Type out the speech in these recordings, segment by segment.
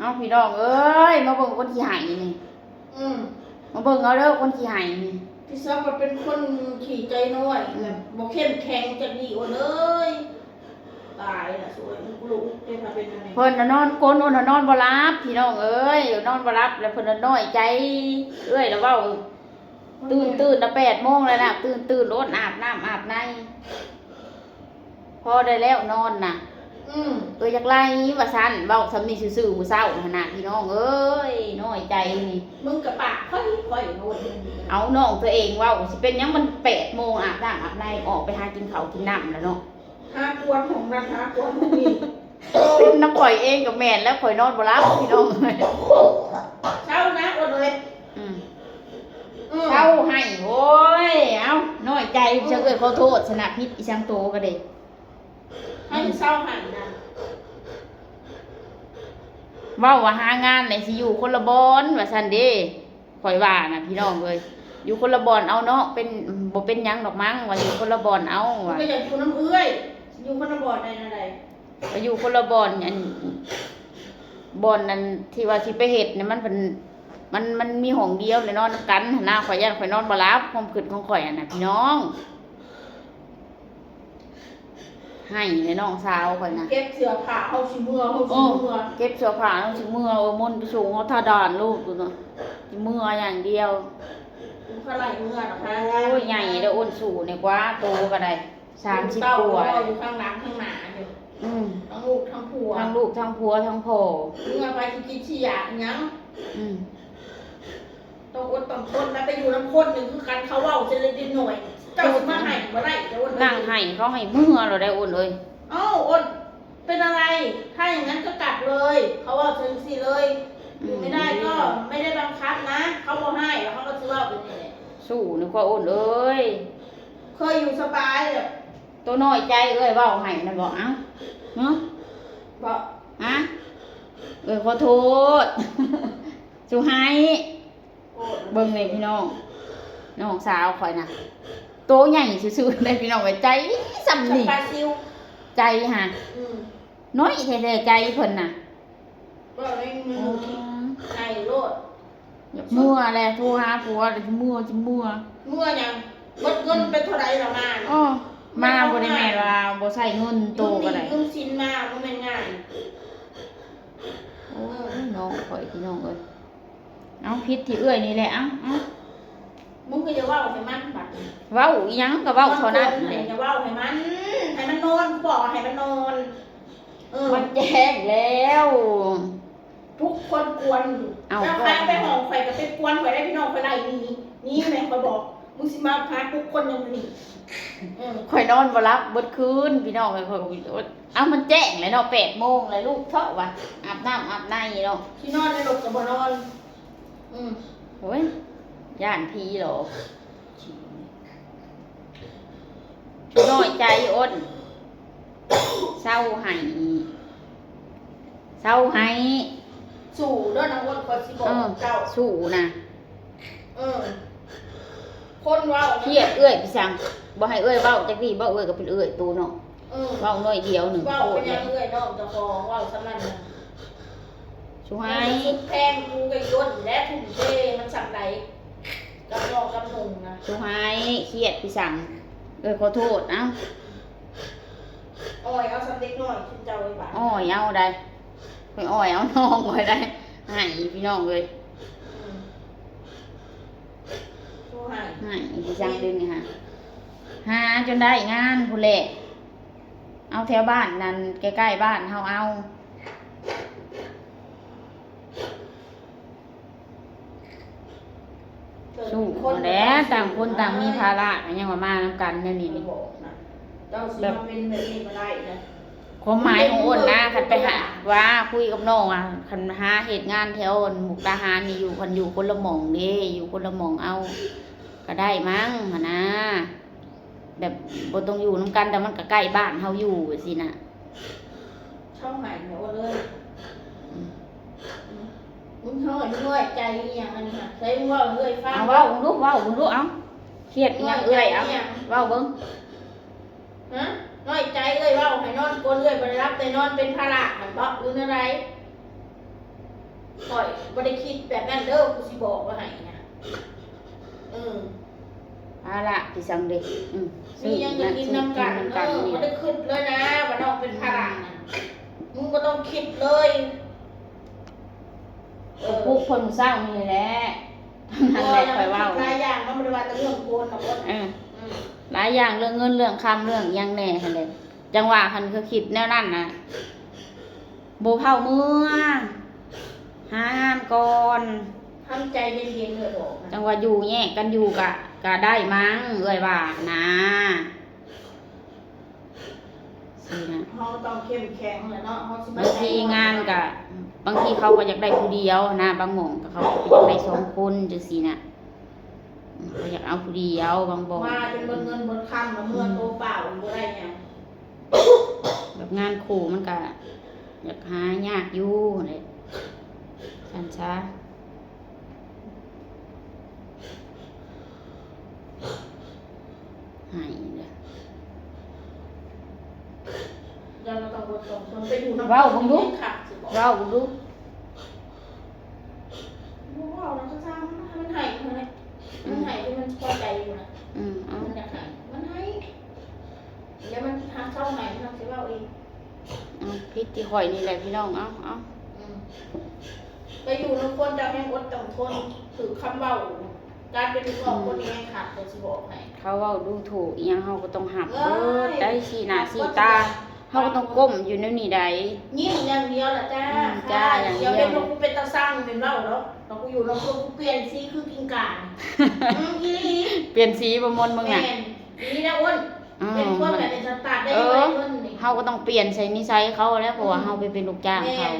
เอาพี่น้องเอ้ยมาเบิ่งคนขี้หายนี่มาเบิ่งเอาเด้อคนขี้หายนี่พี่ซับมันเป็นคนขี่ใจน้อยแบบบ่เข้มแข็งจะดีโอนเอ้ยตายน่ะสวยกูรู้เป็นมาเป็นยังไงเพิ่นน่ะนอนก้นโอนน่ะนอนบ่หลับพี่น้องเอ้ยนอนบ่หลับแล้วเพิ่นน่ะน้อยใจเอ้ยแล้วเว้าตื่นน่ะ8 โมงแล้วน่ะตื่นโอนอาบน้ำอาบในพอได้แล้วนอนน่ะอยากไล่ว่าซั่นเว้าซำนี้ซื่อๆมื้อเช้าหั่นน่ะพี่น้องเอ้ยน้อยใจนี่มึงกับปากค่อยโน่นเอาน้องตัวเองเว้าสิเป็นหยังมัน8 โมงอาบน้ำอาบในออกไปหากินข้าวกินน้ำแล้วเนาะหากวนของมันหากวนของนี่เป็นน้ำข่อยเองกับแม่นแล้วข่อยนอนบ่หลับพี่น้องเช้านะโอนเลยเช้าให้โอ้ยเอาน้อยใจจะเกิดขอโทษสนะพิษอีช่างโตก็ได้ให้เช้าให้นะเว้าว่าหางานเลยสิอยู่คนละบอนว่าซั่นเด้ข่อยว่าน่ะพี่น้องเอ้ยอยู่คนละบอนเอาเนาะเป็นบ่เป็นหยังดอกมั้งว่าอยู่คนละบอนเอาว่าก็อยากอยู่น้ำเอื้อยอยู่คนละบอนได้นั่นใดว่าอยู่คนละบอนอันบอนนั้นที่ว่าสิไปเฮ็ดเนี่ยมันเป็นมันมีห้องเดียวเลยนอนกันหน้าข่อยย่านข่อยนอนบ่หลับความคิดของข่อยน่ะพี่น้องให้เลยน้องสาวข่อยน่ะเก็บเสื้อผ้าเฮาสิเมื่อเก็บเสื้อผ้าเฮาสิเมื่อมนต์ไปส่งเฮาท่าด่านลูกตัวเนาะสิเมื่ออย่างเดียวเท่าไหร่เมื่อนะคะโอ้ยใหญ่เด้ออ้นสู่นี่กว่าโตก็ได้30กว่าอยู่ข้างหลังข้างหน้าอยู่ทั้งลูกทั้งผัวทั้งลูกทั้งผัวทั้งพ่อเมื่อไปสิกินสิอยากหยังต้องอดต้องทนแล้วไปอยู่น้ำข้นนึงคือกันเขาเว้าจะเลยดินหน่อยเจ้าสิมาให้บ่ได้เดี๋ยวอ้นนั่งให้เขาให้เมื่อเราได้อ้นเอ้ยอ้าวอ้นเป็นอะไรถ้าอย่างนั้นก็กลับเลยเขาว่าจังซี่เลยอยู่ไม่ได้ก็ไม่ได้บังคับนะเขาบ่ให้แล้วเขาก็สิว่าเป็นนี่แหละสู้นี่กว่าอ้นเอ้ยเคยอยู่สบายแบบตัวน้อยใจเอ้ยเว้าให้น่ะบ่เอ้าเนาะบ่ฮะขอโทษสู้ให้เบิ่งนี่พี่น้องสาวข่อยน่ะโตใหญ่ซื่อๆเลยพี่น้องไว้ใจซ้ำนี่ใจฮะน้อยแท้ๆใจเพิ่นน่ะบ่ได้มือใจโลดมั่วแหละโทรหาผัวเดี๋ยวมั่วหยังเบิดเงินเป็นเท่าไหร่ล่ะมามาบ่ได้แม่นว่าบ่ใช้เงินโตก็ได้ยืมสินมาบ่แม่นง่ายโอ้ยน้องข่อยพี่น้องเอ้ยเอาผิดที่เอื้อยนี่แหละเอ้ามึงก็จะเว้าให้มันบัดเว้าอีหยังก็เว้าเท่านั้นแหละจะเว้าให้มันนอนบอกให้มันนอนมันแจ้งแล้วทุกคนกวนอยู่แล้วใครไปห้องข่อยก็ไปกวนข่อยได้พี่น้องข่อยไล่นี่แม่ข่อยบอกมึงสิมาพาทุกคนอย่างนี้ข่อยนอนบ่หลับเบิดคืนพี่น้องข่อยเอามันแจ้งแล้วเนาะ8 โมงแล้วลูกเถาะว่ะอาบน้ำอาบในเนาะที่นอนในรถก็บ่นอนโอ้ยย่านผีเหรอน้อยใจอ้นเศร้าให้สู่เด้อนะอ้นก็สิบอกเจ้าสู่นะคนเว้าเครียดเอื้อยพี่สั่งบ่ให้เอื้อยเว้าจักดีบ่เอื้อยก็เป็นเอื้อยตูเนาะเว้าน้อยเดียวนึงเว้าเป็นยังเอื้อยน้องเจ้าของเว้าซะมันช่วยแพงกูก็ย่นและทุ่มเทมันสั่งใดกับน้องกับนุ่งนะช่วยเครียดพี่สั่งขอโทษเอ้าอ้อยเอาสเต็กน้อยชิ้นเจ้าไว้บ่อ้อยเอาได้ไปอ้อยเอาน้องไว้ได้ให้พี่น้องเลยให้พี่สั่งดึงนี่ฮะหาจนได้งานพุ่นแหละเอาแถวบ้านนั่นใกล้ๆบ้านเฮาเอาสู้แล้วต่างคนต่างมีภาระยังว่ามานำกันเนี่ยนี่แบบเป็นแบบนี้มาได้นะความหมายของอ้นนะคันไปหาว่าคุยกับน้องคันหาเหตุงานแถวมุกดาหารนี่อยู่คันอยู่คนละหม่องเด้อยู่คนละหม่องเอาก็ได้มั้งนะแบบบ่ต้องอยู่นำกันแต่มันก็ใกล้บ้านเฮาอยู่สินะช่องไหนเนาะเลยมึงน้อยใจอย่างอันนี้ค่ะใช้มึงว่าเอ้ยฟังเอาเว้ามึงรู้เอาเครียดอีหยังเอ้ยเอาเว้าเบิ่งฮะน้อยใจเอ้ยเว้าให้นอนกวนเอ้ยบ่ได้รับแต่นอนเป็นภาระหั่นบ่หรืออะไร ข่อยบ่ได้คิดแบบนั้นเด้อกูสิบอกว่าให้นะเออ เอาล่ะพี่สังเด็กมียังจะกินน้ำกันไม่ได้ขึ้นเลยนะว่าน้องเป็นภาระนะมึงก็ต้องคิดเลยพวกคนเศร้านี่แหละนั่นแหละคอยว่า หลายอย่างมันไม่ได้ว่าแต่เรื่องโกนหรอกว่าหลายอย่างเรื่องเงินเรื่องคำเรื่องยังแน่หั่นแหละจังหวะคันคือคิดแนวนั้นน่ะโบเผาเมื่อหางานก่อน ทำใจเย็นๆเลยหรอก จังหวะอยู่แยกกันอยู่กะได้มั้งเอ้ยว่านะสินะ เขาต้องเข้มแข็งเลยเนาะเขาสิ บางทีงานกะบางทีเขาก็อยากได้ผู้เดียวนะบางหม่องก็เขาอยากได้2 คนจังซี่น่ะเขาอยากเอาผู้เดียวบางบ่ มาเป็นบนเงินบนคำแล้วเมื่อโตเปล่าบ่ได้เนี่ย แบบงานขู่มันก็อยากหายากอยู่เลยฉันช้าหายเลย ยังเราต้องบนสองคนไปอยู่น้ำ ว้าวผมดู ค่ะสิบอก เราดู ว้าวเราก็สร้างมันหายมันที่มันพอใจอยู่นะ เอา มันอยากหายมันหายแล้วมันทางเข้าไหนมันทำสิว่าเอง พิษที่ข่อยนี่แหละพี่น้องเอา ไปอยู่น้ำคนจะให้อดต้องทนถือคำเบาการเป็นลูกน้องคนนี้ให้ขาดตัวสิบอกให้ เขาเว้าดูถูกอีหยังเฮาก็ต้องหับได้สีหน้าสีตาเฮาก็ต้องก้มอยู่ในนี่ใด ยิ้มอย่างเดียวแหละจ้า จ้าอย่างเดียว เป็นพวกกูเป็นตาสร้างเป็นเล่าแล้วเรากูอยู่น้ำพวกกูเปลี่ยนสีคือกินกาอีหลี เปลี่ยนสีบ่มนมึง แม่ น่ะ นอีหลีนะอ้นเป็นคนแบบเป็นสตาร์ทได้ไหมอ้นนี่ เฮาก็ต้องเปลี่ยนใส่นิสัยเขาแล้วเพราะว่าเฮาไปเป็นลูกจ้างเขา แม่น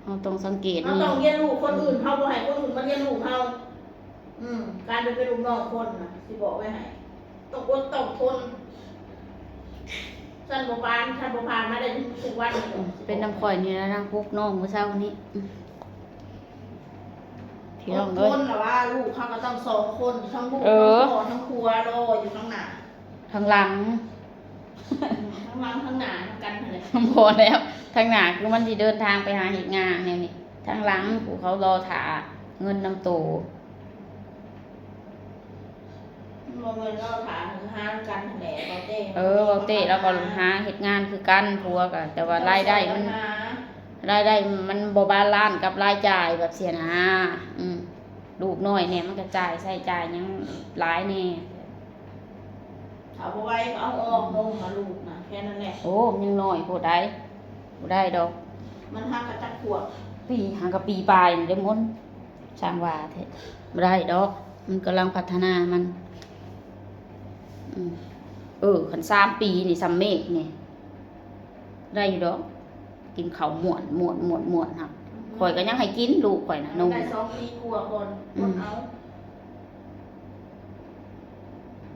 เฮาต้องสังเกต เรา นี่ ต้องเรียนรู้คนอื่นเขาบ่ให้คนอื่นมาเรียนรู้เขาการเป็นลูกน้องคนนะสิบอกไว้ให้ต้องอดต้องทนท่านบ่ปานท่านบ่พานมาได้ทุกวันนี้ เป็นน้ำข่อยนี่แล้วนะพวกน้องเมื่อเช้านี้พี่น้อง ค เอ้ย นแต่ว่าลูกเขาก็ต้อง2 คนทั้งลูก เอ ทั้ง อ พ่อทั้งครัวรออยู่ข้างหน้า ทางหลัง ทั้งหลังทั้งหน้าทั้งกันเลย พอแล้วทางหน้าคือมันสิเดินทางไปหาเหตุงานแนวนี้ทางหลังผู้เขารอถ่าเงินนำโต บ่แม่นเราถามถึงหากันแหละบ่เต้ เว้าเต้แล้วก็หาเหตุงานคือกันผัวก็แต่ว่ารายได้มันมันบ่บาลานซ์กับรายจ่ายแบบเสียนะลูกน้อยเนี่ยมันก็จ่ายใช้จ่ายยังหลายแน่ เอาบ่ไว้ก็เอาออกลงมาลูกนะแค่นั้นแหละ โอ้มันยังน้อยโพดได้บ่ได้ดอก มันหักกระจักขวบ ปีหางกับปีปลายนี่เด้อมนช่างว่าแท้บ่ได้ดอก มันกำลังพัฒนามันคัน3 ปีนี่ซ้ำเมฆนี่ได้อยู่ดอก กินข้าวม่วนครับข่อยก็ยังให้กินลูกข่อยน่ะนม ได้2 ปีกว่าคนเอา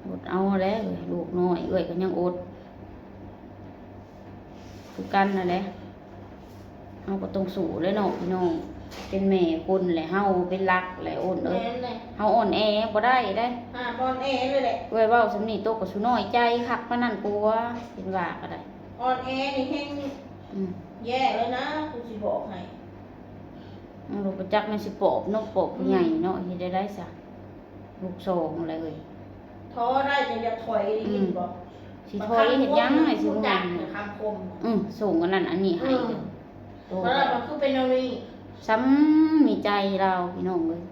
อดเอาแล้วเอ้ยลูกน้อยเอ้ยก็ยังอดคือกันนั่นแหละเฮาก็ต้องสู้เลยเนาะพี่น้องเป็นแม่คนแหละเฮาเป็นรักแหละอ่อนเอ้ย แม่นเลย เฮาอ่อนแอบ่ได้ได้ บอลแอเลยแหละ เอ้ยเว้าสำนี้โตก็สุน้อยใจคักปานนั้นกลัวเป็นว่าก็ได้ ออนแอนี่แห้ง อืม แย่เลยนะกูสิบอกให้ เอาลูกประจักษ์มันสิปอบนกปอบผู้ใหญ่เนาะเฮ็ดได้ซะลูกสองอะไรเอ้ย ท้อได้จะอย่าถอยได้ยินบ่ สิถอยเฮ็ดหยังให้สิ รู้ รู้ จั จั ก ก คำคม ส่งอันนั้นอันนี้ให้เด้อโต เพราะเราคือเป็นเอานี่ ซ้ำมีใจเราพี่น้องเอ้ย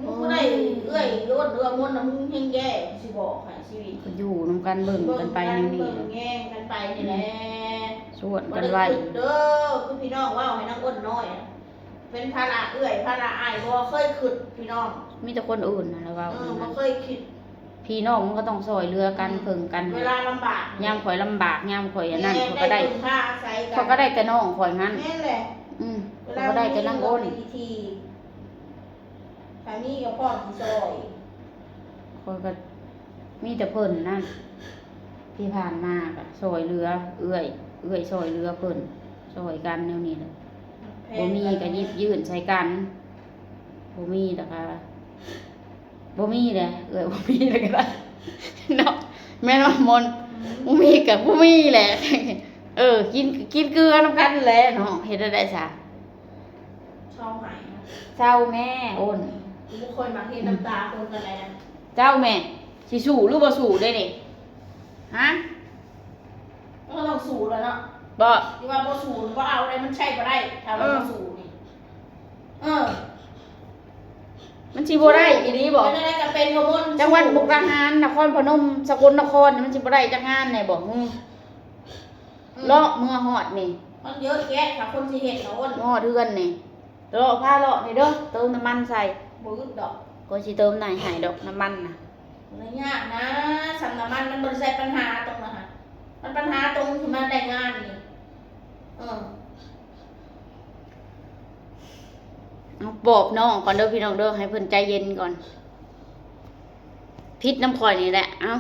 มึงบ่ได้เอื้อยรถเรือมนต์นะมึงแห้งแย่กูสิบอกให้ชีวิต ก็อยู่นำกันเบิ่งกันไปแนวนี้ เบิ่งแย่งกันไปนี่แหละ สวน บ่ กัน ได้ ไว้ คิดเด้อคือพี่น้องเว้าให้นางอ้นน้อยอะเป็นภาระเอื้อยภาระอ้ายบ่เคยคิดพี่น้อง มีแต่คนอื่นนะแล้วว่า บ่เคยคิด พี่น้องมันก็ต้องซอยเรือกันเพิ่งกัน เวลาลำบาก ยามข่อยลำบากยามข่อยอันนั้นข่อยก็ได้ พึ่งพาอาศัยกัน ข่อยก็ได้แต่น้องข่อยงั้น แม่นแหละ ข่อยก็ได้แต่นางอ้น ทีสามีกับพ่อที่ซอย ข่อยก็มีแต่เพิ่นนั่นที่ผ่านมาก็ซอยเรือเอื้อยซอยเรือเพิ่นซอยกันแนวนี้แหละบ่มีก็หยิบยื่นใช้กันบ่มีแล้วก็บ่มีแหละเอื้อยบ่มีแล้วก็ได้ เนาะแม่นว่ามนต์บ่มีก็บ่มีแหละ กินเกลือนำกันแหละเนาะเฮ็ดได้ซะ ชอบหายนะ เจ้าแม่โอน บุคคลบางทีน้ำตาคนกันอะไรนะ เจ้าแม่สิสู่หรือบ่สู่ได้นี่ฮะ ก็ต้องสูแล้วเนาะ บ่ ที่ว่าบ่สูบ่เอาอะไรมันใช่บ่ได้ถ้ามันบ่สูนี่ มันสิบ่ได้อีหลีบ่ เป็นอะไรก็เป็นกระมวล จังหวัดมุกดาหารนครพนมสกลนครนี่มันสิบ่ได้จักงานไหนบ่เลาะเมื่อฮอดนี่ มันเยอะแยะค่ะคนสิเห็นเนาะอ้น ฮอดเทือนนี่เลาะพาเลาะนี่เด้อเติมน้ำมันใส่ บ่อึดดอก ก็สิเติมไหนให้ดอกน้ำมันน่ะ มันยากนะสำนักมันบ่ได้ใส่ปัญหาตรงนั้นฮะมันปัญหาตรงที่มันได้งานนี่เออ เอาบอกน้องก่อนเด้อพี่น้องเด้อให้เพิ่นใจเย็นก่อนพิษน้ำข่อยนี่แหละเอ้า